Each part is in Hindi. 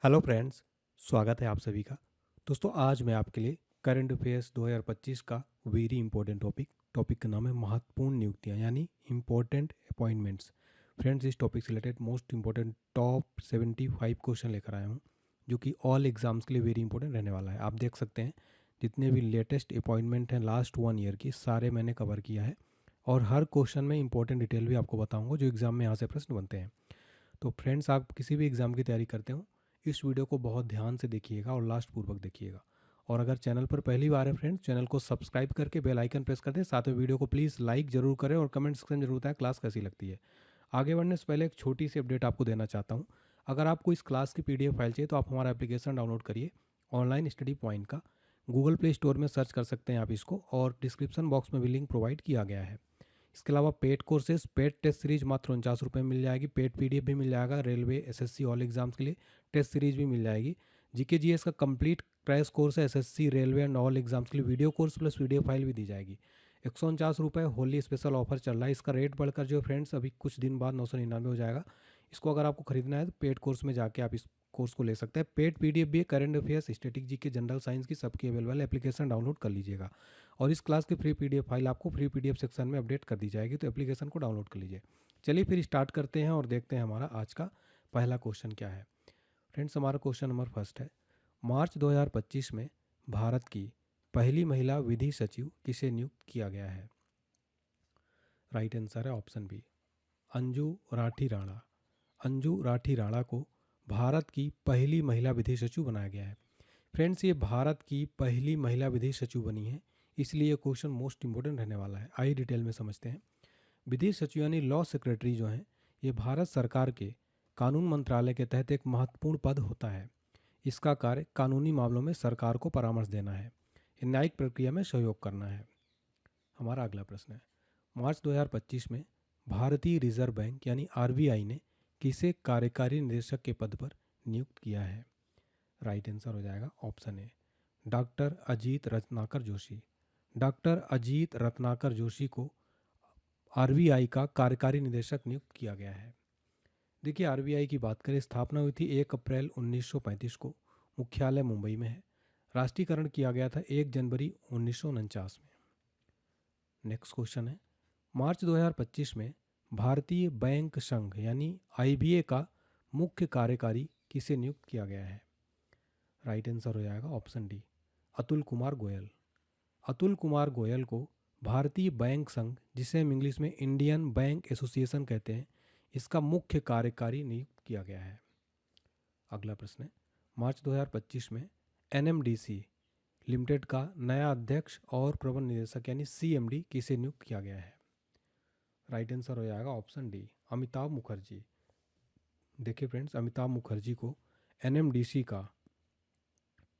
Hello friends. स्वागत है आप सभी का। दोस्तों, आज मैं आपके लिए करंट अफेयर्स 2025 का वेरी इंपॉर्टेंट टॉपिक का नाम है महत्वपूर्ण नियुक्तियां यानी इंपॉर्टेंट अपॉइंटमेंट्स। फ्रेंड्स, इस टॉपिक से related most important top 75 question लेकर आया हूं, जो कि ऑल एग्जाम्स के लिए वेरी इंपॉर्टेंट रहने वाला है। आप देख सकते हैं जितने भी लेटेस्ट अपॉइंटमेंट हैं लास्ट 1 ईयर की, सारे मैंने कवर किया है और हर क्वेश्चन में इंपॉर्टेंट डिटेल भी आपको बताऊंगा जो एग्जाम में यहाँ से प्रश्न बनते हैं। तो फ्रेंड्स, आप किसी भी एग्ज़ाम की तैयारी करते हो, इस वीडियो को बहुत ध्यान से देखिएगा और लास्ट पूर्वक देखिएगा। और अगर चैनल पर पहली बार है फ्रेंड्स, चैनल को सब्सक्राइब करके बेल आइकन प्रेस कर दें। साथ में वीडियो को प्लीज़ लाइक जरूर करें और कमेंट सेक्शन में जरूर बताएं क्लास कैसी लगती है। आगे बढ़ने से पहले एक छोटी सी अपडेट आपको देना चाहता हूँ। अगर आपको इस क्लास की PDF फाइल चाहिए तो आप हमारा एप्लीकेशन डाउनलोड करिए, ऑनलाइन स्टडी पॉइंट का। गूगल प्ले स्टोर में सर्च कर सकते हैं आप इसको, और डिस्क्रिप्शन बॉक्स में भी लिंक प्रोवाइड किया गया है। इसके अलावा paid courses, paid test series मात्र 49 रुपये में मिल जाएगी। पेड PDF भी मिल जाएगा, रेलवे SSC ऑल एग्जाम्स के लिए टेस्ट सीरीज भी मिल जाएगी। GK GS का कंप्लीट क्रैश कोर्स है SSC railway and all exams के लिए, video course plus PDF file भी दी जाएगी। 149 रुपये होली स्पेशल ऑफर चल रहा है। इसका रेट बढ़कर जो फ्रेंड्स अभी कुछ दिन बाद 999 हो जाएगा। इसको अगर आपको खरीदना है तो पेड कोर्स में जाके आप इस कोर्स को ले सकते हैं। पेड PDF भी है, current affairs, static GK, general science की सबकी अवेलेबल है। एप्लीकेशन डाउनलोड कर लीजिएगा और इस क्लास की फ्री PDF फाइल आपको फ्री PDF सेक्शन में अपडेट कर दी जाएगी, तो एप्लीकेशन को डाउनलोड कर लीजिए। चलिए फिर स्टार्ट करते हैं और देखते हैं हमारा आज का पहला क्वेश्चन क्या है। फ्रेंड्स, हमारा क्वेश्चन नंबर फर्स्ट है, मार्च 2025 में भारत की पहली महिला विधि सचिव किसे नियुक्त किया गया है? राइट आंसर है ऑप्शन बी, अंजू राठी राणा। अंजू राठी राणा को भारत की पहली महिला विधि सचिव बनाया गया है। फ्रेंड्स, ये भारत की पहली महिला विधि सचिव बनी है, इसलिए ये क्वेश्चन मोस्ट इंपॉर्टेंट रहने वाला है। आइए डिटेल में समझते हैं। विधि सचिव यानी लॉ सेक्रेटरी जो हैं, ये भारत सरकार के कानून मंत्रालय के तहत एक महत्वपूर्ण पद होता है। इसका कार्य कानूनी मामलों में सरकार को परामर्श देना है, न्यायिक प्रक्रिया में सहयोग करना है। हमारा अगला प्रश्न है, मार्च 2025 में भारतीय रिजर्व बैंक यानी RBI ने किसे कार्यकारी निदेशक के पद पर नियुक्त किया है? राइट आंसर हो जाएगा option A, doctor Ajit Ratnakar Joshi. Doctor Ajit Ratnakar Joshi को RBI का कार्यकारी निदेशक नियुक्त किया गया है। देखिए, RBI की बात करें, स्थापना हुई थी 1 अप्रैल 1935 को। मुख्यालय मुंबई में है। राष्ट्रीयकरण किया गया था 1 जनवरी 1949 में। नेक्स्ट क्वेश्चन है, मार्च 2025 में भारतीय बैंक संघ यानी IBA का मुख्य कार्यकारी किसे नियुक्त किया गया है? राइट आंसर हो जाएगा ऑप्शन डी, अतुल कुमार गोयल। अतुल कुमार गोयल को भारतीय बैंक संघ, जिसे हम इंग्लिश में इंडियन बैंक एसोसिएशन कहते हैं, इसका मुख्य कार्यकारी नियुक्त किया गया है। अगला प्रश्न है, मार्च 2025 में NMDC लिमिटेड का नया अध्यक्ष और प्रबंध निदेशक यानी CMD किसे नियुक्त किया गया है? राइट आंसर हो जाएगा ऑप्शन डी, अमिताभ मुखर्जी। देखिए फ्रेंड्स, अमिताभ मुखर्जी को NMDC का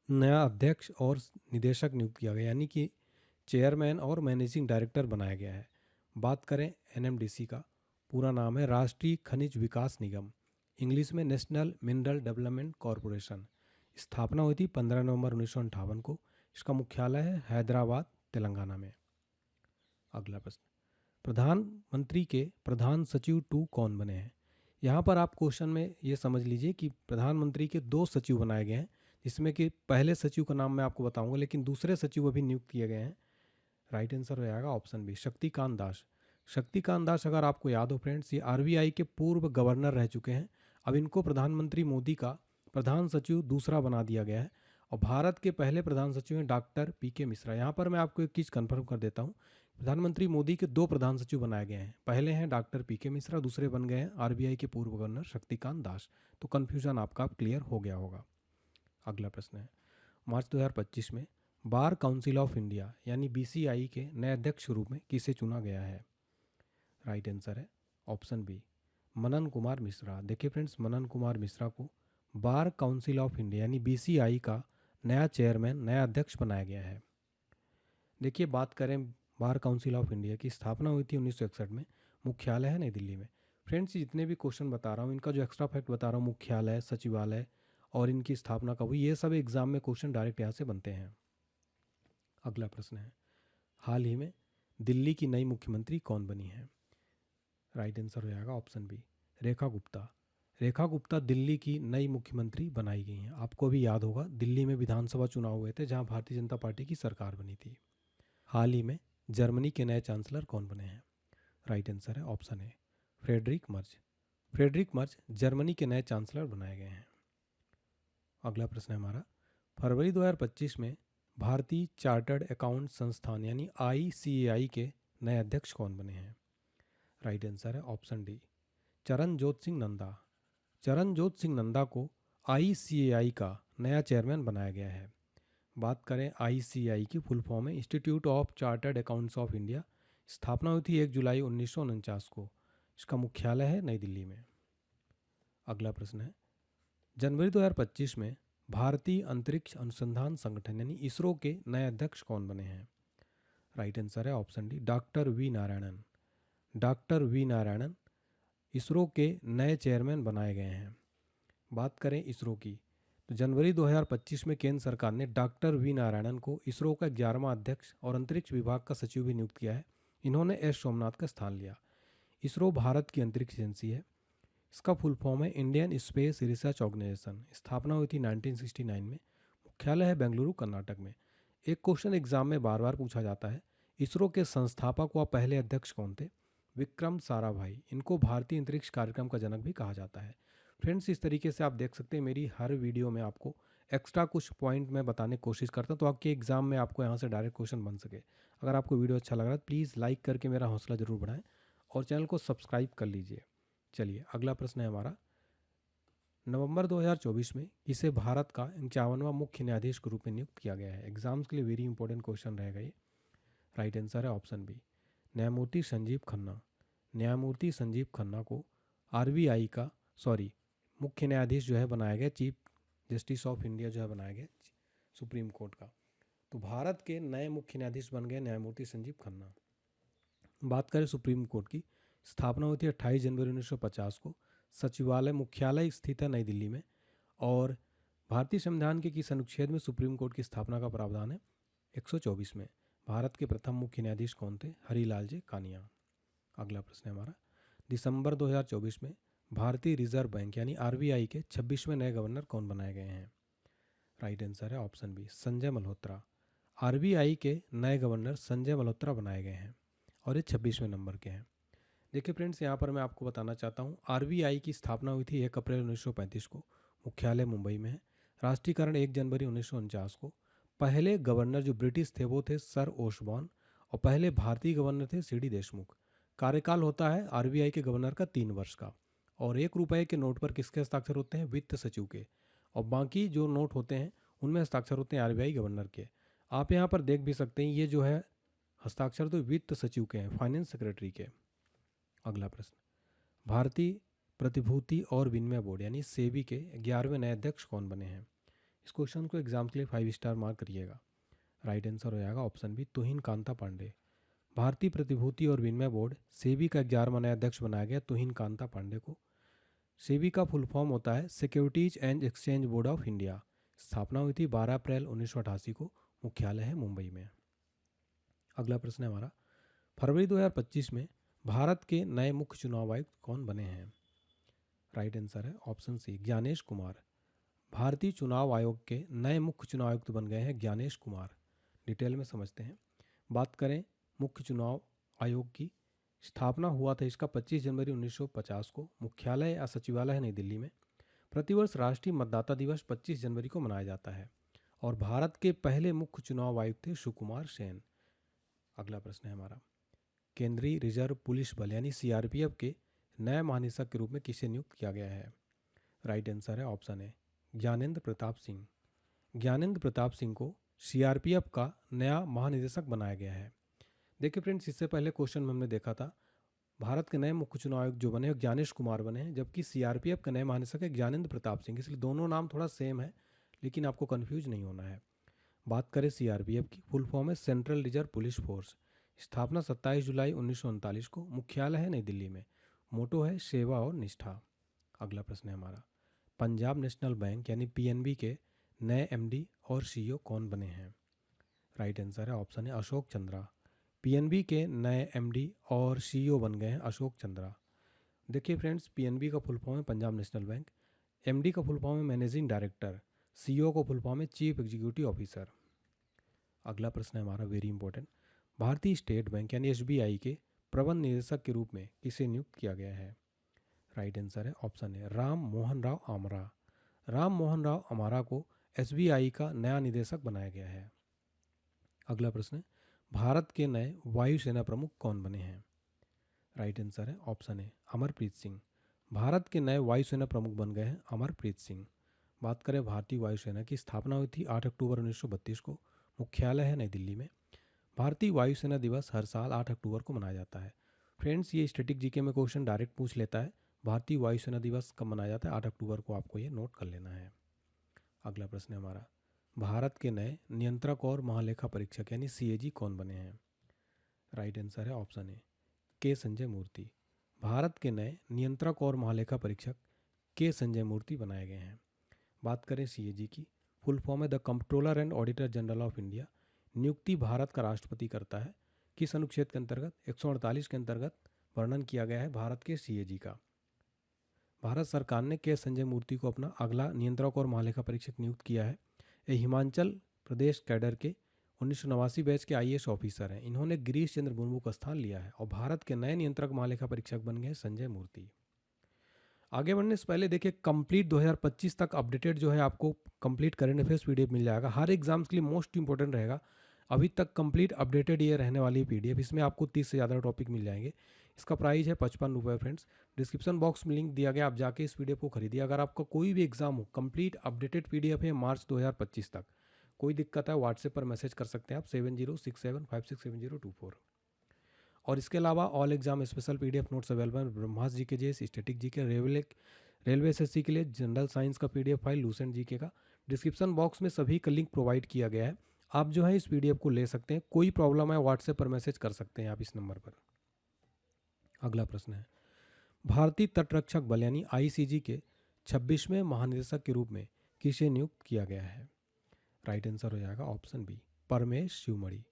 नया अध्यक्ष और निदेशक नियुक्त किया गया, यानी कि चेयरमैन और मैनेजिंग डायरेक्टर बनाया गया है। बात करें NMDC का पूरा नाम है राष्ट्रीय खनिज विकास निगम, इंग्लिश में नेशनल मिनरल डेवलपमेंट कॉरपोरेशन। स्थापना हुई थी 15 नवंबर 1958 को। इसका मुख्यालय है हैदराबाद, तेलंगाना में। अगला प्रश्न, प्रधानमंत्री के प्रधान सचिव 2 कौन बने हैं? यहाँ पर आप क्वेश्चन में ये समझ लीजिए कि प्रधानमंत्री के 2 सचिव बनाए गए हैं, जिसमें कि पहले सचिव का नाम मैं आपको बताऊंगा, लेकिन दूसरे सचिव अभी नियुक्त किए गए हैं। राइट आंसर हो जाएगा ऑप्शन बी, शक्तिकांत दास। शक्तिकांत दास, अगर आपको याद हो फ्रेंड्स, ये RBI के पूर्व गवर्नर रह चुके हैं। अब इनको प्रधानमंत्री मोदी का प्रधान सचिव दूसरा बना दिया गया है। और भारत के पहले प्रधान सचिव हैं डॉक्टर PK मिश्रा। यहाँ पर मैं आपको एक चीज़ कन्फर्म कर देता हूँ, प्रधानमंत्री मोदी के 2 प्रधान सचिव बनाए गए हैं। पहले हैं डॉक्टर PK मिश्रा, दूसरे बन गए हैं RBI के पूर्व गवर्नर शक्तिकांत दास। तो कन्फ्यूजन आपका क्लियर हो गया होगा। अगला प्रश्न है, मार्च 2025 में बार काउंसिल ऑफ इंडिया यानी BCI के नए अध्यक्ष के रूप में किसे चुना गया है? राइट आंसर है ऑप्शन बी, मनन कुमार मिश्रा। देखिए फ्रेंड्स, मनन कुमार मिश्रा को बार काउंसिल ऑफ इंडिया यानी BCI का नया चेयरमैन, नया अध्यक्ष बनाया गया है। देखिए, बात करें बार काउंसिल ऑफ इंडिया की, स्थापना हुई थी 1961 में। मुख्यालय है नई दिल्ली में। फ्रेंड्स, जितने भी क्वेश्चन बता रहा हूँ, इनका जो एक्स्ट्रा फैक्ट बता रहा हूँ, मुख्यालय, सचिवालय और इनकी स्थापना कब हुई, ये सब एग्जाम में क्वेश्चन डायरेक्ट यहाँ से बनते हैं। अगला प्रश्न है, हाल ही में दिल्ली की नई मुख्यमंत्री कौन बनी है? राइट आंसर हो जाएगा ऑप्शन बी, रेखा गुप्ता। रेखा गुप्ता दिल्ली की नई मुख्यमंत्री बनाई गई हैं। आपको भी याद होगा, दिल्ली में विधानसभा चुनाव हुए थे जहां भारतीय जनता पार्टी की सरकार बनी थी। हाल ही में जर्मनी के नए चांसलर कौन बने हैं? राइट आंसर है ऑप्शन ए, Friedrich Merz. Friedrich Merz Germany के नए चांसलर बनाए गए हैं। अगला प्रश्न है हमारा, फरवरी 2025 में भारतीय चार्टर्ड अकाउंट संस्थान यानी ICAI के नए अध्यक्ष कौन बने हैं? राइट आंसर है ऑप्शन डी, चरणजोत सिंह नंदा। चरणजोत सिंह नंदा को ICAI का नया चेयरमैन बनाया गया है। बात करें ICAI की फुल फॉर्म है institute of chartered accounts of India. स्थापना हुई थी 1 जुलाई 1949 को। इसका मुख्यालय है नई दिल्ली में। अगला प्रश्न है, जनवरी 2025 में भारतीय अंतरिक्ष अनुसंधान संगठन यानी इसरो के नए अध्यक्ष कौन बने हैं? राइट आंसर है option D, doctor V Narayanan. Doctor V Narayanan ISRO के नए चेयरमैन बनाए गए हैं। बात करें इसरो की, तो जनवरी 2025 में केंद्र सरकार ने डॉक्टर वी नारायणन को इसरो का 11वां अध्यक्ष और अंतरिक्ष विभाग का सचिव भी नियुक्त किया है। इन्होंने एस सोमनाथ का स्थान लिया। इसरो भारत की अंतरिक्ष एजेंसी है। इसका फुल फॉर्म है इंडियन स्पेस रिसर्च ऑर्गेनाइजेशन। स्थापना हुई थी 1969 में। मुख्यालय है बेंगलुरु कर्नाटक में। एक क्वेश्चन एग्जाम में बार बार पूछा जाता है, इसरो के संस्थापक व पहले अध्यक्ष कौन थे? विक्रम साराभाई। इनको भारतीय अंतरिक्ष कार्यक्रम का जनक भी कहा जाता है। फ्रेंड्स, इस तरीके से आप देख सकते हैं मेरी हर वीडियो में आपको एक्स्ट्रा कुछ पॉइंट मैं बताने की कोशिश करता हूं तो आपके एग्जाम में आपको यहाँ से डायरेक्ट क्वेश्चन बन सके। अगर आपको वीडियो अच्छा लग रहा है प्लीज़ लाइक करके मेरा हौसला ज़रूर बढ़ाएं और चैनल को सब्सक्राइब कर लीजिए। चलिए अगला प्रश्न है हमारा, नवंबर 2024 में इसे भारत का 51वां मुख्य न्यायाधीश के रूप में नियुक्त किया गया है। एग्जाम्स के लिए वेरी इंपॉर्टेंट क्वेश्चन रहेगा ये। राइट आंसर है ऑप्शन बी, न्यायमूर्ति संजीव खन्ना। न्यायमूर्ति संजीव खन्ना को RBI का मुख्य न्यायाधीश जो है बनाया गया, चीफ जस्टिस ऑफ इंडिया जो है बनाया गया सुप्रीम कोर्ट का। तो भारत के नए मुख्य न्यायाधीश बन गए न्यायमूर्ति संजीव खन्ना। बात करें सुप्रीम कोर्ट की, स्थापना हुई थी 28 जनवरी 1950 को। सचिवालय मुख्यालय स्थित है नई दिल्ली में और भारतीय संविधान के किस अनुच्छेद में सुप्रीम कोर्ट की स्थापना का प्रावधान है? 124 में। भारत के प्रथम मुख्य न्यायाधीश कौन थे? हरिलाल जी कानिया। अगला प्रश्न है हमारा, दिसंबर 2024 में भारतीय रिजर्व बैंक यानी RBI के 26वें नए गवर्नर कौन बनाए गए हैं? राइट आंसर है option B, Sanjay Malhotra. RBI के नए गवर्नर संजय मल्होत्रा बनाए गए हैं और ये 26वें नंबर के हैं। देखिए फ्रेंड्स, यहाँ पर मैं आपको बताना चाहता हूँ RBI की स्थापना हुई थी 1 अप्रैल 1935 को। मुख्यालय मुंबई में है। राष्ट्रीयकरण 1 जनवरी 1949 को। पहले गवर्नर जो ब्रिटिश थे वो थे सर ओशबॉर्न और पहले भारतीय गवर्नर थे CD देशमुख। कार्यकाल होता है RBI के गवर्नर का 3 वर्ष का और 1 रुपये के नोट पर किसके हस्ताक्षर होते हैं? वित्त सचिव के। और बाकी जो नोट होते हैं उनमें हस्ताक्षर होते हैं RBI गवर्नर के। आप यहाँ पर देख भी सकते हैं ये जो है हस्ताक्षर तो वित्त सचिव के हैं, फाइनेंस सेक्रेटरी के। अगला प्रश्न, भारतीय प्रतिभूति और विनिमय बोर्ड यानी सेबी के 11वें नए अध्यक्ष कौन बने हैं? इस क्वेश्चन को एग्जाम के लिए 5 स्टार मार्क करिएगा। राइट आंसर हो जाएगा ऑप्शन बी, तुहिन कांता पांडे। भारतीय प्रतिभूति और विनिमय बोर्ड सेबी का 11वां नया अध्यक्ष बनाया गया तुहिन कांता पांडे को। सेबी का फुल फॉर्म होता है securities and exchange board of India. स्थापना हुई थी 12 अप्रैल 1988 को। मुख्यालय है मुंबई में। अगला प्रश्न है हमारा, फरवरी 2025 में भारत के नए मुख्य चुनाव आयुक्त कौन बने हैं? राइट आंसर है ऑप्शन सी, ज्ञानेश कुमार। भारतीय चुनाव आयोग के नए मुख्य चुनाव आयुक्त बन गए हैं ज्ञानेश कुमार। डिटेल में समझते हैं। बात करें मुख्य चुनाव आयोग की, स्थापना हुआ था इसका 25 जनवरी 1950 को। मुख्यालय या सचिवालय है नई दिल्ली में। प्रतिवर्ष राष्ट्रीय मतदाता दिवस 25 जनवरी को मनाया जाता है और भारत के पहले मुख्य चुनाव आयुक्त थे सुकुमार सेन। अगला प्रश्न है हमारा, केंद्रीय रिजर्व पुलिस बल यानी CRPF के नए महानिदेशक के रूप में किसे नियुक्त किया गया है? राइट आंसर है ऑप्शन ए, ज्ञानेंद्र प्रताप सिंह। ज्ञानेंद्र प्रताप सिंह को CRPF का नया महानिदेशक बनाया गया है। देखिए फ्रेंड्स, इससे पहले क्वेश्चन में हमने देखा था भारत के नए मुख्य चुनाव आयुक्त जो बने ज्ञानेश कुमार बने हैं, जबकि CRPF के नए महानिदेशक है ज्ञानेंद्र प्रताप सिंह। इसलिए दोनों नाम थोड़ा सेम है लेकिन आपको कन्फ्यूज नहीं होना है। बात करें CRPF की, फुल फॉर्म है सेंट्रल रिजर्व पुलिस फोर्स। स्थापना 27 जुलाई 1939 को। मुख्यालय है नई दिल्ली में। मोटो है सेवा और निष्ठा। अगला प्रश्न है हमारा, पंजाब नेशनल बैंक यानी PNB के नए MD और CEO कौन बने हैं? राइट आंसर है ऑप्शन है अशोक चंद्रा। PNB के नए MD और CEO बन गए हैं अशोक चंद्रा। देखिए फ्रेंड्स, पीएनबी का फुल फॉर्म है पंजाब नेशनल बैंक, एमडी का फुल फॉर्म है मैनेजिंग डायरेक्टर, सीईओ का फुल फॉर्म है चीफ एग्जीक्यूटिव ऑफिसर। अगला प्रश्न है हमारा वेरी इंपॉर्टेंट, भारतीय स्टेट बैंक यानी एसबीआई के प्रबंध निदेशक के रूप में किसे नियुक्त किया गया है? राइट आंसर है ऑप्शन है राम मोहन राव आमरा। राम मोहन राव आमरा को एसबीआई का नया निदेशक बनाया गया है। अगला प्रश्न है, भारत के नए वायुसेना प्रमुख कौन बने हैं? राइट आंसर है ऑप्शन है अमरप्रीत सिंह। भारत के नए वायुसेना प्रमुख बन गए हैं अमरप्रीत सिंह। बात करें भारतीय वायुसेना की, स्थापना हुई थी 8 अक्टूबर 1932 को, मुख्यालय है नई दिल्ली में। भारतीय वायुसेना दिवस हर साल 8 अक्टूबर को मनाया जाता है। फ्रेंड्स, ये स्टैटिक जीके में क्वेश्चन डायरेक्ट पूछ लेता है, भारतीय वायुसेना दिवस कब मनाया जाता है? 8 अक्टूबर को, आपको ये नोट कर लेना है। अगला प्रश्न है हमारा, भारत के नए नियंत्रक और महालेखा परीक्षक यानी सीएजी कौन बने हैं? राइट आंसर है ऑप्शन ए के संजय मूर्ति। भारत के नए नियंत्रक और महालेखा परीक्षक के संजय मूर्ति बनाए गए हैं। बात करें सीएजी की, फुल फॉर्म है the controller and auditor general of India. नियुक्ति भारत का राष्ट्रपति करता है। किस अनुच्छेद के अंतर्गत? 148 के अंतर्गत वर्णन किया गया है भारत के सीएजी का। भारत सरकार ने के संजय मूर्ति को अपना अगला नियंत्रक और महालेखा परीक्षक नियुक्त किया है। ये हिमाचल प्रदेश कैडर के 1989 बैच के आईएएस ऑफिसर हैं। इन्होंने गिरीश चंद्र मुर्मू का स्थान लिया है और भारत के नए नियंत्रक महालेखा परीक्षक बन गए संजय मूर्ति। आगे बढ़ने से पहले देखिए, कंप्लीट 2025 तक अपडेटेड जो है आपको कंप्लीट करंट अफेयर्स पीडीएफ मिल जाएगा। हर एग्जाम्स के लिए मोस्ट इंपॉर्टेंट रहेगा। अभी तक कंप्लीट अपडेटेड ये रहने वाली पीडीएफ, इसमें आपको 30 से ज़्यादा टॉपिक मिल जाएंगे। इसका प्राइस है 55 रुपये। फ्रेंड्स, डिस्क्रिप्शन बॉक्स में लिंक दिया गया, आप जाके इस पीडीएफ को खरीदिए। अगर आपका कोई भी एग्जाम हो, कंप्लीट अपडेटेड पीडीएफ है मार्च 2025 तक। कोई दिक्कत है व्हाट्सएप पर मैसेज कर सकते हैं आप 7067567024। और इसके अलावा all exam special PDF notes available हैं। Brahmastra GK, JS, static GK, railway SSC के लिए जनरल साइंस का पीडीएफ फाइल, लूसेंट जीके का। डिस्क्रिप्शन बॉक्स में सभी का लिंक प्रोवाइड किया गया है। आप जो है इस पीडीएफ को ले सकते हैं। कोई प्रॉब्लम है व्हाट्सएप पर मैसेज कर सकते हैं आप इस नंबर पर। अगला प्रश्न है, भारतीय तटरक्षक बल यानी आईसीजी के 26वें महानिदेशक के रूप में किसे नियुक्त किया गया है? राइट आंसर हो जाएगा ऑप्शन बी परमेश शिवमणि।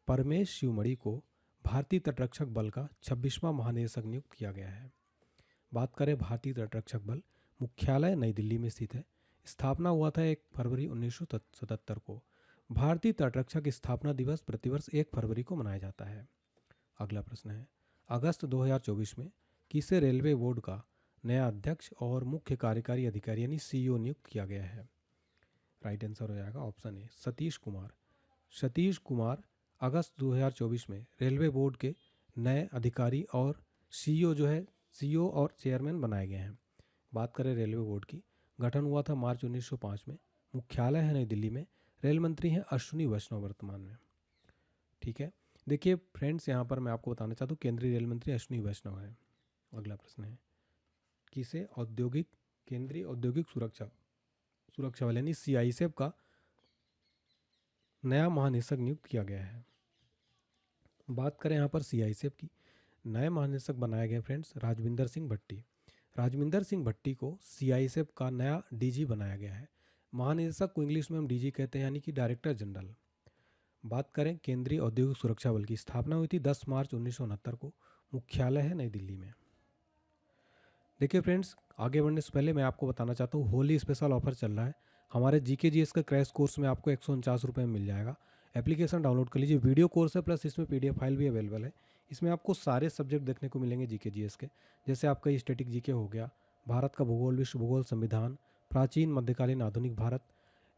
परमेश शिवमणि को भारतीय तटरक्षक बल का 26वां महानिदेशक नियुक्त किया गया है। बात करें भारतीय तटरक्षक बल, मुख्यालय नई दिल्ली में स्थित है। स्थापना हुआ था 1 फरवरी 1977 को। भारतीय तटरक्षक स्थापना दिवस प्रतिवर्ष 1 फरवरी को मनाया जाता है। अगला प्रश्न है, अगस्त 2024 में किसे रेलवे बोर्ड का नया अध्यक्ष और मुख्य कार्यकारी अधिकारी यानी सीईओ नियुक्त किया गया है? राइट आंसर हो जाएगा ऑप्शन ए सतीश कुमार। सतीश कुमार अगस्त 2024 में रेलवे बोर्ड के नए अधिकारी और सीईओ जो है सीईओ और चेयरमैन बनाए गए हैं। बात करें रेलवे बोर्ड की, गठन हुआ था मार्च 1905 में। मुख्यालय है नई दिल्ली में। रेल मंत्री हैं अश्विनी वैष्णव वर्तमान में। ठीक है, देखिए फ्रेंड्स, यहाँ पर मैं आपको बताना चाहता हूँ केंद्रीय रेल मंत्री अश्विनी वैष्णव है। अगला प्रश्न है, किसे औद्योगिक केंद्रीय औद्योगिक सुरक्षा बल यानी सीआईएसएफ का नया महानिदेशक नियुक्त किया गया है? बात करें यहाँ पर सीआईएसएफ की, नए महानिदेशक बनाए गए फ्रेंड्स राजविंदर सिंह भट्टी। राजविंदर सिंह भट्टी को सीआईएसएफ का नया डीजी बनाया गया है। महानिदेशक को इंग्लिश में हम डीजी कहते हैं, यानी कि डायरेक्टर जनरल। बात करें केंद्रीय औद्योगिक सुरक्षा बल की, स्थापना हुई थी 10 मार्च 1969 को। मुख्यालय है नई दिल्ली में। देखिए फ्रेंड्स, आगे बढ़ने से पहले मैं आपको बताना चाहता हूँ होली स्पेशल ऑफर चल रहा है। हमारे जीके का क्रैश कोर्स में आपको 149 रुपये में मिल जाएगा। एप्लीकेशन डाउनलोड कर लीजिए। वीडियो कोर्स है प्लस इसमें पीडीएफ फाइल भी अवेलेबल है। इसमें आपको सारे सब्जेक्ट देखने को मिलेंगे जीके के, जैसे आपका स्टैटिक जीके हो गया, भारत का भूगोल, विश्व भूगोल, संविधान, प्राचीन मध्यकालीन आधुनिक भारत,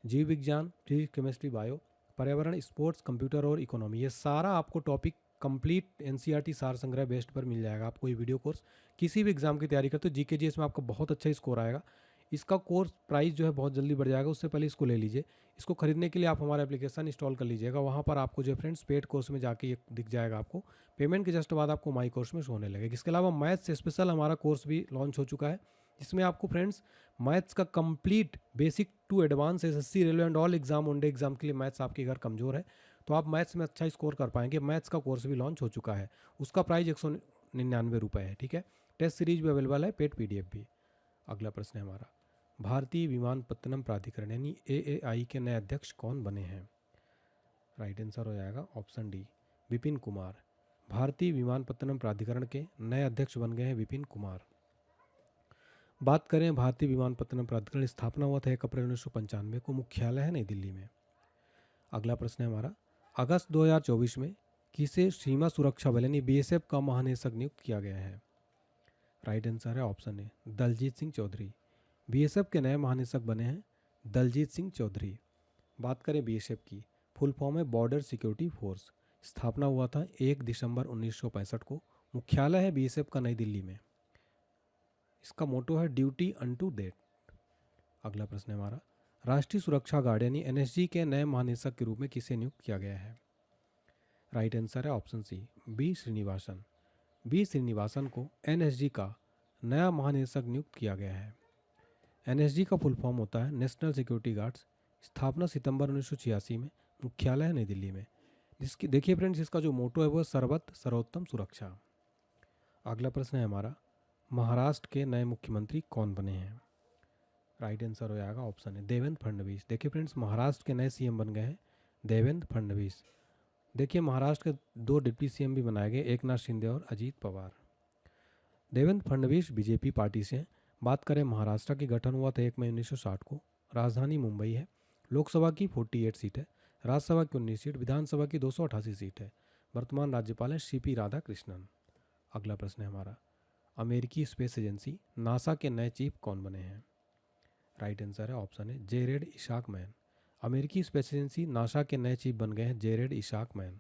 जीव विज्ञान, फिजिक्स, केमिस्ट्री, बायो, पर्यावरण, स्पोर्ट्स, कंप्यूटर और इकोनॉमी। ये सारा आपको टॉपिक कंप्लीट एनसीईआरटी सार संग्रह बेस्ड पर मिल जाएगा आपको। ये वीडियो कोर्स किसी भी एग्जाम की तैयारी करते हो जीके में आपका बहुत अच्छा स्कोर आएगा। इसका कोर्स प्राइस जो है बहुत जल्दी बढ़ जाएगा, उससे पहले इसको ले लीजिए। इसको खरीदने के लिए आप हमारा एप्लीकेशन इंस्टॉल कर लीजिएगा। वहाँ पर आपको जो फ्रेंड्स पेड कोर्स में जाके ये दिख जाएगा आपको। पेमेंट के जस्ट बाद आपको माई कोर्स में शो होने लगेगा। इसके अलावा मैथ्स स्पेशल हमारा कोर्स भी लॉन्च हो चुका है, जिसमें आपको फ्रेंड्स मैथ्स का complete basic to advance SSC, railway and all exam, one day exam के लिए मैथ्स आपके घर कमजोर है तो आप मैथ्स में अच्छा स्कोर कर पाएंगे। मैथ्स का कोर्स भी लॉन्च हो चुका है। उसका प्राइस 199 रुपये है। ठीक है, टेस्ट सीरीज भी अवेलेबल है, पेड पीडीएफ भी। अगला प्रश्न है हमारा, भारतीय विमानपत्तनम प्राधिकरण यानी एएआई के नए अध्यक्ष कौन बने हैं? राइट आंसर हो जाएगा ऑप्शन डी विपिन कुमार। भारतीय विमानपत्तनम प्राधिकरण के नए अध्यक्ष बन गए हैं विपिन कुमार। बात करें भारतीय विमानपत्तनम प्राधिकरण, स्थापना हुआ था 1 अप्रैल 1995 को, मुख्यालय है नई दिल्ली में। अगला प्रश्न है हमारा, अगस्त 2024 में किसे सीमा सुरक्षा बल यानी बीएसएफ का महानिदेशक नियुक्त किया गया है? राइट आंसर है option A, Daljeet Singh Chaudhary. BSF के नए महानिदेशक बने हैं दलजीत सिंह चौधरी। बात करें बीएसएफ की, फुल फॉर्म है बॉर्डर सिक्योरिटी फोर्स। स्थापना हुआ था 1 दिसंबर 1965 को। मुख्यालय है बीएसएफ का नई दिल्ली में। इसका मोटो है ड्यूटी अनटू डेथ। अगला प्रश्न है हमारा, राष्ट्रीय सुरक्षा गार्ड यानी एनएसजी के नए महानिदेशक के रूप में किसे नियुक्त किया गया है? राइट आंसर है option C, B Srinivasan. B Srinivasan को एनएसजी का नया महानिदेशक नियुक्त किया गया है। एनएसजी का फुल फॉर्म होता है नेशनल सिक्योरिटी गार्ड्स। स्थापना सितंबर 1986 में। मुख्यालय है नई दिल्ली में। जिसकी देखिए फ्रेंड्स, इसका जो मोटो है वो सर्वत्र सर्वोत्तम सुरक्षा। अगला प्रश्न है हमारा, महाराष्ट्र के नए मुख्यमंत्री कौन बने हैं? राइट आंसर हो जाएगा ऑप्शन है देवेंद्र फडणवीस। देखिए फ्रेंड्स, महाराष्ट्र के नए सीएम बन गए हैं देवेंद्र फडणवीस। देखिए महाराष्ट्र के 2 डिप्टी सीएम भी बनाए गए, एकनाथ शिंदे और अजीत पवार। देवेंद्र फडणवीस बीजेपी पार्टी से हैं। बात करें महाराष्ट्र की, गठन हुआ था 1 मई 1960 को। राजधानी मुंबई है। लोकसभा की 48 सीट है, राज्यसभा की 19 सीट, विधानसभा की 288 सीट है। वर्तमान राज्यपाल हैं सीपी राधाकृष्णन। अगला प्रश्न है हमारा, अमेरिकी स्पेस एजेंसी नासा के नए चीफ कौन बने हैं? राइट आंसर है ऑप्शन है जेरेड इशाक मैन। अमेरिकी स्पेस एजेंसी नासा के नए चीफ बन गए हैं जेरेड इशाक मैन।